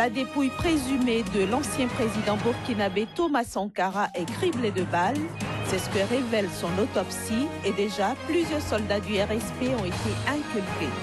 La dépouille présumée de l'ancien président burkinabé Thomas Sankara est criblée de balles. C'est ce que révèle son autopsie et déjà plusieurs soldats du RSP ont été inculpés.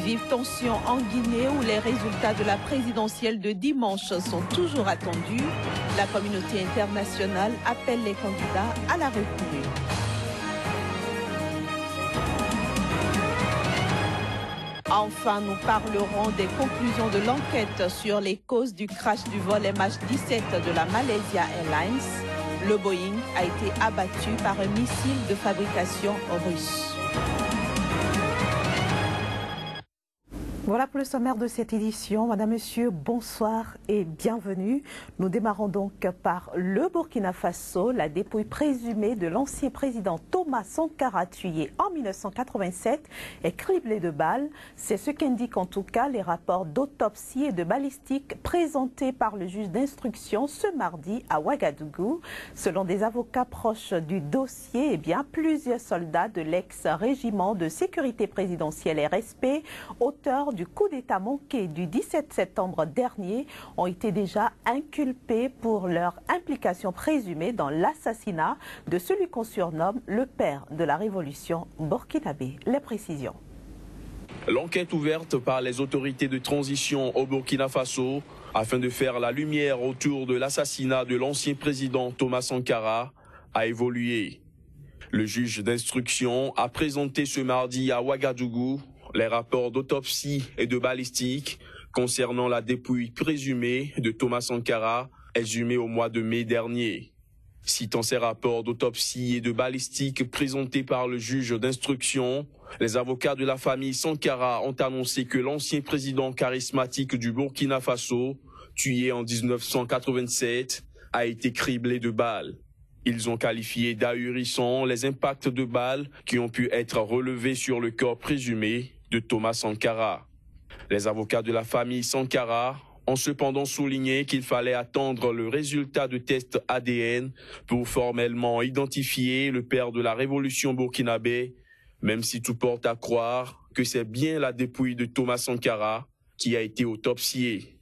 Vive tension en Guinée où les résultats de la présidentielle de dimanche sont toujours attendus. La communauté internationale appelle les candidats à la retenue. Enfin, nous parlerons des conclusions de l'enquête sur les causes du crash du vol MH17 de la Malaysia Airlines. Le Boeing a été abattu par un missile de fabrication russe. Voilà pour le sommaire de cette édition. Madame, Monsieur, bonsoir et bienvenue. Nous démarrons donc par le Burkina Faso, la dépouille présumée de l'ancien président Thomas Sankara, tué en 1987, est criblée de balles. C'est ce qu'indiquent en tout cas les rapports d'autopsie et de balistique présentés par le juge d'instruction ce mardi à Ouagadougou. Selon des avocats proches du dossier, plusieurs soldats de l'ex-régiment de sécurité présidentielle RSP, auteurs du coup d'État manqué du 17 septembre dernier, ont été déjà inculpés pour leur implication présumée dans l'assassinat de celui qu'on surnomme le père de la révolution burkinabé. Les précisions. L'enquête ouverte par les autorités de transition au Burkina Faso afin de faire la lumière autour de l'assassinat de l'ancien président Thomas Sankara a évolué. Le juge d'instruction a présenté ce mardi à Ouagadougou les rapports d'autopsie et de balistique concernant la dépouille présumée de Thomas Sankara, exhumée au mois de mai dernier. Citant ces rapports d'autopsie et de balistique présentés par le juge d'instruction, les avocats de la famille Sankara ont annoncé que l'ancien président charismatique du Burkina Faso, tué en 1987, a été criblé de balles. Ils ont qualifié d'ahurissants les impacts de balles qui ont pu être relevés sur le corps présumé de Thomas Sankara. Les avocats de la famille Sankara ont cependant souligné qu'il fallait attendre le résultat de tests ADN pour formellement identifier le père de la révolution burkinabé, même si tout porte à croire que c'est bien la dépouille de Thomas Sankara qui a été autopsiée.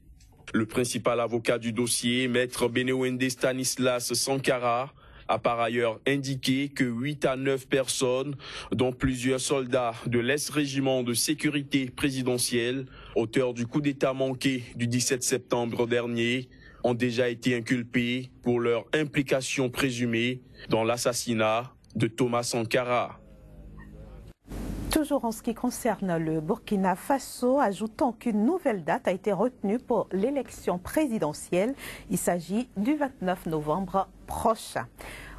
Le principal avocat du dossier, maître Benewende Stanislas Sankara, a par ailleurs indiqué que 8 à 9 personnes, dont plusieurs soldats de l'ex-régiment de sécurité présidentielle, auteurs du coup d'État manqué du 17 septembre dernier, ont déjà été inculpés pour leur implication présumée dans l'assassinat de Thomas Sankara. Toujours en ce qui concerne le Burkina Faso, ajoutant qu'une nouvelle date a été retenue pour l'élection présidentielle. Il s'agit du 29 novembre prochain.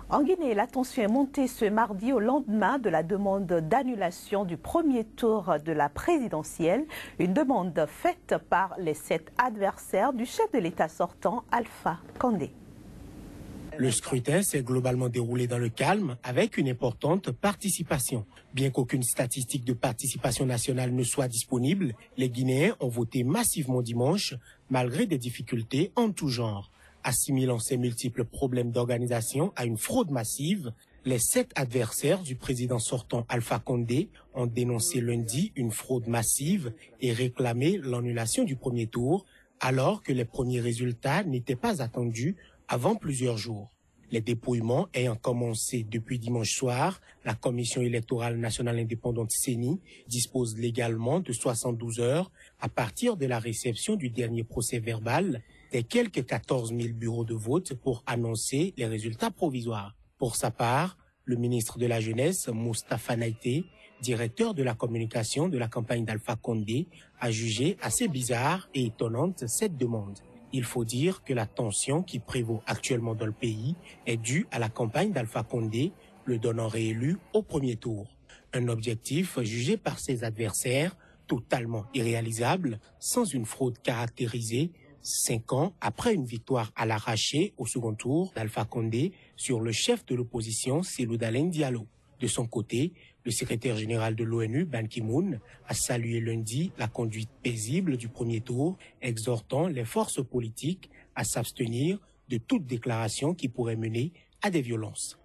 En Guinée, la tension est montée ce mardi au lendemain de la demande d'annulation du premier tour de la présidentielle, une demande faite par les 7 adversaires du chef de l'État sortant, Alpha Condé. Le scrutin s'est globalement déroulé dans le calme avec une importante participation. Bien qu'aucune statistique de participation nationale ne soit disponible, les Guinéens ont voté massivement dimanche malgré des difficultés en tout genre. Assimilant ces multiples problèmes d'organisation à une fraude massive, les 7 adversaires du président sortant Alpha Condé ont dénoncé lundi une fraude massive et réclamé l'annulation du premier tour alors que les premiers résultats n'étaient pas attendus avant plusieurs jours. Les dépouillements ayant commencé depuis dimanche soir, la Commission électorale nationale indépendante CENI dispose légalement de 72 heures à partir de la réception du dernier procès verbal des quelques 14 000 bureaux de vote pour annoncer les résultats provisoires. Pour sa part, le ministre de la Jeunesse, Moustapha Naïté, directeur de la communication de la campagne d'Alpha Condé, a jugé assez bizarre et étonnante cette demande. Il faut dire que la tension qui prévaut actuellement dans le pays est due à la campagne d'Alpha Condé, le donnant réélu au premier tour. Un objectif jugé par ses adversaires totalement irréalisable, sans une fraude caractérisée, 5 ans après une victoire à l'arraché au second tour d'Alpha Condé sur le chef de l'opposition, Cellou Dalein Diallo. De son côté, le secrétaire général de l'ONU, Ban Ki-moon, a salué lundi la conduite paisible du premier tour, exhortant les forces politiques à s'abstenir de toute déclaration qui pourrait mener à des violences.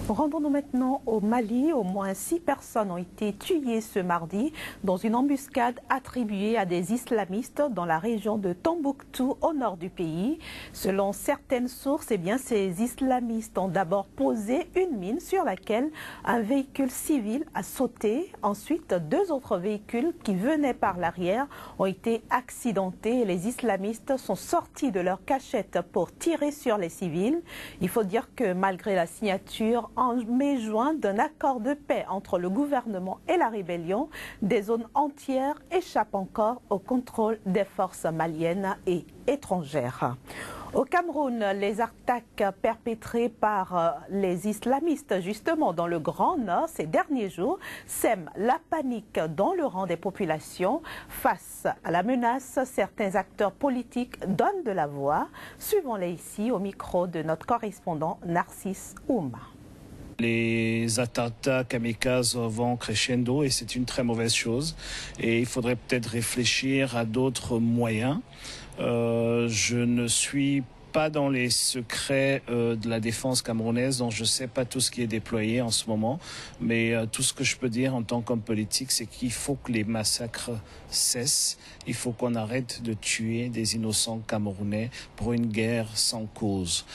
Rendons-nous maintenant au Mali. Au moins 6 personnes ont été tuées ce mardi dans une embuscade attribuée à des islamistes dans la région de Tombouctou, au nord du pays. Selon certaines sources, ces islamistes ont d'abord posé une mine sur laquelle un véhicule civil a sauté. Ensuite, 2 autres véhicules qui venaient par l'arrière ont été accidentés et les islamistes sont sortis de leur cachette pour tirer sur les civils. Il faut dire que malgré la signature en mai-juin d'un accord de paix entre le gouvernement et la rébellion, des zones entières échappent encore au contrôle des forces maliennes et étrangères. Au Cameroun, les attaques perpétrées par les islamistes justement dans le Grand Nord ces derniers jours sèment la panique dans le rang des populations. Face à la menace, certains acteurs politiques donnent de la voix. Suivons-les ici au micro de notre correspondant Narcisse Ouma. Les attentats kamikazes vont crescendo et c'est une très mauvaise chose. Et il faudrait peut-être réfléchir à d'autres moyens. Je ne suis pas dans les secrets de la défense camerounaise, donc je ne sais pas tout ce qui est déployé en ce moment. Mais tout ce que je peux dire en tant qu'homme politique, c'est qu'il faut que les massacres cessent. Il faut qu'on arrête de tuer des innocents camerounais pour une guerre sans cause.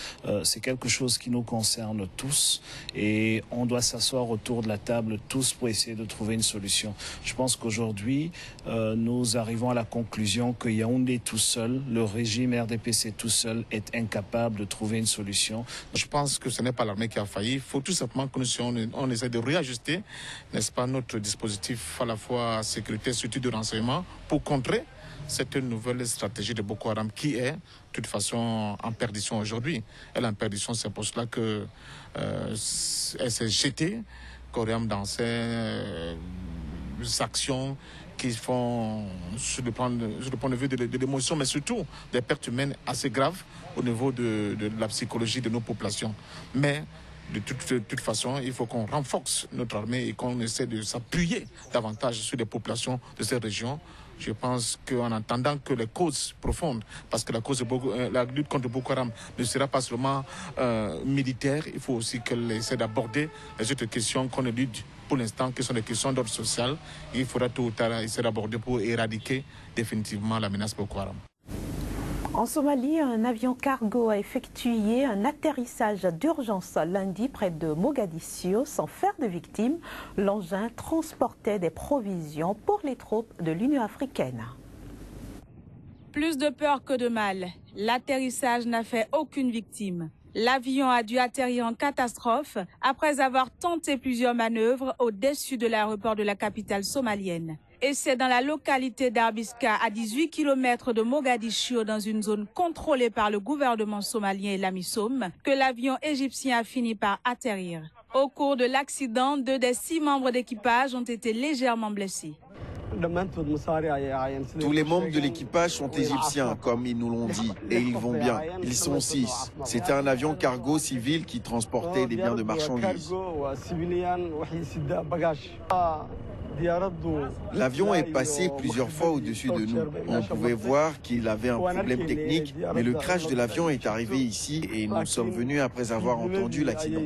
C'est quelque chose qui nous concerne tous et on doit s'asseoir autour de la table tous pour essayer de trouver une solution. Je pense qu'aujourd'hui, nous arrivons à la conclusion que Yaoundé tout seul, le régime RDPC tout seul est incapable de trouver une solution. Je pense que ce n'est pas l'armée qui a failli. Il faut tout simplement que on essaie de réajuster, n'est-ce pas, notre dispositif à la fois sécurité, surtout de renseignement, pour contrer cette nouvelle stratégie de Boko Haram qui est, de toute façon, en perdition aujourd'hui. Elle est en perdition, c'est pour cela que elle s'est jetée, Coriam, dans ces actions qui font, sur le point de vue de l'émotion, mais surtout des pertes humaines assez graves au niveau de la psychologie de nos populations. Mais de toute façon, il faut qu'on renforce notre armée et qu'on essaie de s'appuyer davantage sur les populations de ces régions. Je pense qu'en attendant que les causes profondes, parce que la lutte contre Boko Haram ne sera pas seulement militaire, il faut aussi qu'elle essaie d'aborder les autres questions qu'on élude pour l'instant, qui sont des questions d'ordre social. Il faudra tôt ou tard essayer d'aborder pour éradiquer définitivement la menace Boko Haram. En Somalie, un avion cargo a effectué un atterrissage d'urgence lundi près de Mogadiscio sans faire de victimes. L'engin transportait des provisions pour les troupes de l'Union africaine. Plus de peur que de mal, l'atterrissage n'a fait aucune victime. L'avion a dû atterrir en catastrophe après avoir tenté plusieurs manœuvres au-dessus de l'aéroport de la capitale somalienne. Et c'est dans la localité d'Arbiska, à 18 km de Mogadiscio, dans une zone contrôlée par le gouvernement somalien et l'AMISOM, que l'avion égyptien a fini par atterrir. Au cours de l'accident, 2 des 6 membres d'équipage ont été légèrement blessés. Tous les membres de l'équipage sont égyptiens, comme ils nous l'ont dit, et ils vont bien. Ils sont 6. C'était un avion cargo civil qui transportait des biens de marchandises. L'avion est passé plusieurs fois au-dessus de nous. On pouvait voir qu'il avait un problème technique, mais le crash de l'avion est arrivé ici et nous sommes venus après avoir entendu l'accident.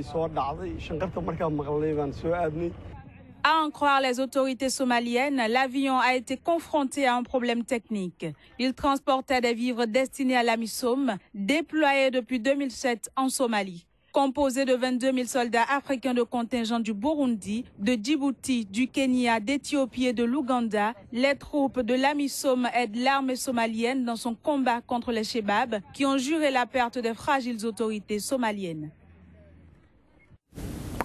À en croire les autorités somaliennes, l'avion a été confronté à un problème technique. Il transportait des vivres destinés à l'AMISOM, déployés depuis 2007 en Somalie. Composé de 22 000 soldats africains de contingent du Burundi, de Djibouti, du Kenya, d'Éthiopie et de l'Ouganda, les troupes de l'AMISOM aident l'armée somalienne dans son combat contre les Chebabs qui ont juré la perte des fragiles autorités somaliennes.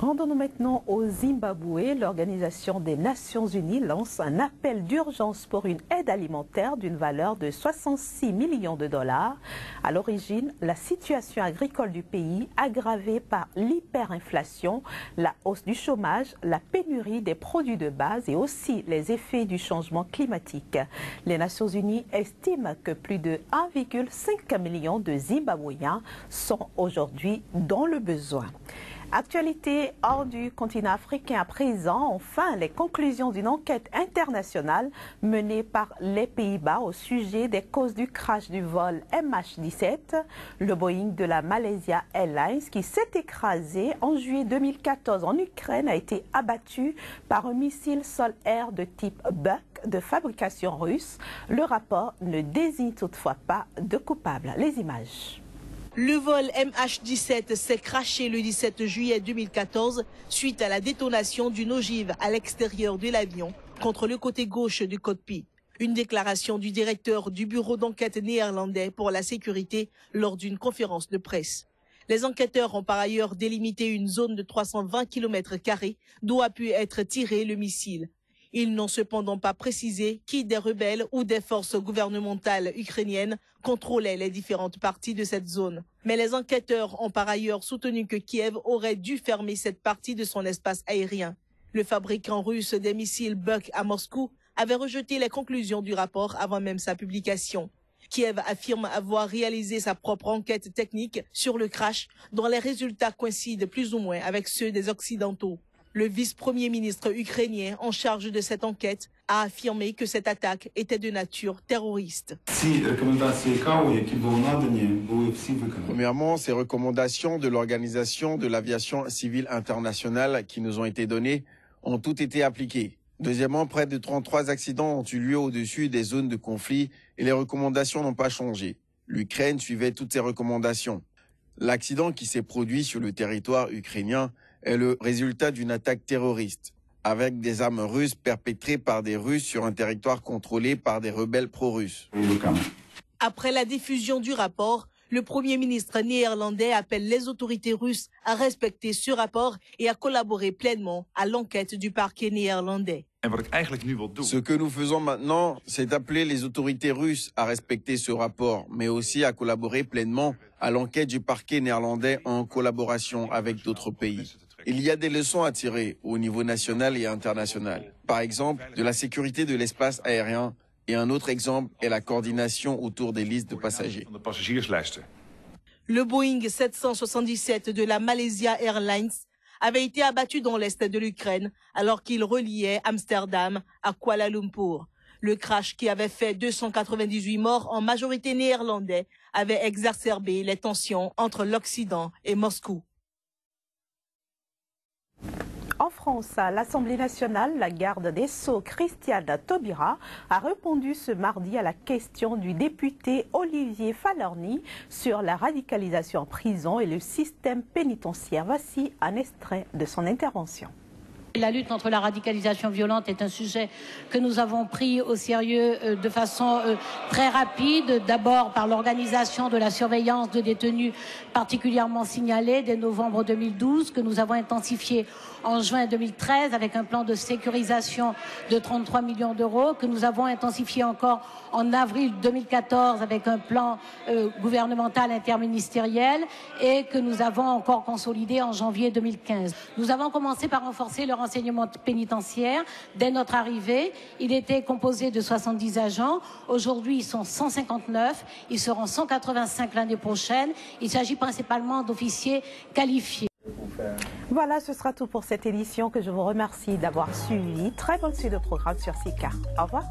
Rendons-nous maintenant au Zimbabwe. L'Organisation des Nations Unies lance un appel d'urgence pour une aide alimentaire d'une valeur de 66 millions de dollars. À l'origine, la situation agricole du pays aggravée par l'hyperinflation, la hausse du chômage, la pénurie des produits de base et aussi les effets du changement climatique. Les Nations Unies estiment que plus de 1,5 million de Zimbabwéens sont aujourd'hui dans le besoin. Actualité hors du continent africain à présent, enfin les conclusions d'une enquête internationale menée par les Pays-Bas au sujet des causes du crash du vol MH17, le Boeing de la Malaysia Airlines qui s'est écrasé en juillet 2014 en Ukraine a été abattu par un missile sol-air de type Buk de fabrication russe. Le rapport ne désigne toutefois pas de coupable. Les images. Le vol MH17 s'est crashé le 17 juillet 2014 suite à la détonation d'une ogive à l'extérieur de l'avion contre le côté gauche du cockpit. Une déclaration du directeur du bureau d'enquête néerlandais pour la sécurité lors d'une conférence de presse. Les enquêteurs ont par ailleurs délimité une zone de 320 km² d'où a pu être tiré le missile. Ils n'ont cependant pas précisé qui des rebelles ou des forces gouvernementales ukrainiennes contrôlaient les différentes parties de cette zone. Mais les enquêteurs ont par ailleurs soutenu que Kiev aurait dû fermer cette partie de son espace aérien. Le fabricant russe des missiles Buk à Moscou avait rejeté les conclusions du rapport avant même sa publication. Kiev affirme avoir réalisé sa propre enquête technique sur le crash dont les résultats coïncident plus ou moins avec ceux des Occidentaux. Le vice-premier ministre ukrainien en charge de cette enquête a affirmé que cette attaque était de nature terroriste. Premièrement, ces recommandations de l'Organisation de l'aviation civile internationale qui nous ont été données ont toutes été appliquées. Deuxièmement, près de 33 accidents ont eu lieu au-dessus des zones de conflit et les recommandations n'ont pas changé. L'Ukraine suivait toutes ces recommandations. L'accident qui s'est produit sur le territoire ukrainien est le résultat d'une attaque terroriste, avec des armes russes perpétrées par des Russes sur un territoire contrôlé par des rebelles pro-russes. Après la diffusion du rapport, le Premier ministre néerlandais appelle les autorités russes à respecter ce rapport et à collaborer pleinement à l'enquête du parquet néerlandais. Ce que nous faisons maintenant, c'est appeler les autorités russes à respecter ce rapport, mais aussi à collaborer pleinement à l'enquête du parquet néerlandais en collaboration avec d'autres pays. Il y a des leçons à tirer au niveau national et international. Par exemple, de la sécurité de l'espace aérien. Et un autre exemple est la coordination autour des listes de passagers. Le Boeing 777 de la Malaysia Airlines avait été abattu dans l'est de l'Ukraine alors qu'il reliait Amsterdam à Kuala Lumpur. Le crash qui avait fait 298 morts en majorité néerlandais avait exacerbé les tensions entre l'Occident et Moscou. En France, à l'Assemblée nationale, la garde des Sceaux, Christiane Taubira, a répondu ce mardi à la question du député Olivier Falerny sur la radicalisation en prison et le système pénitentiaire. Voici un extrait de son intervention. La lutte contre la radicalisation violente est un sujet que nous avons pris au sérieux de façon très rapide, d'abord par l'organisation de la surveillance de détenus particulièrement signalés dès novembre 2012, que nous avons intensifié en juin 2013 avec un plan de sécurisation de 33 millions d'euros, que nous avons intensifié encore en avril 2014 avec un plan gouvernemental interministériel et que nous avons encore consolidé en janvier 2015. Nous avons commencé par renforcer le renseignement pénitentiaire dès notre arrivée. Il était composé de 70 agents. Aujourd'hui, ils sont 159. Ils seront 185 l'année prochaine. Il s'agit principalement d'officiers qualifiés. Voilà, ce sera tout pour cette édition que je vous remercie d'avoir suivi. Très bonne suite de programme sur SICA. Au revoir.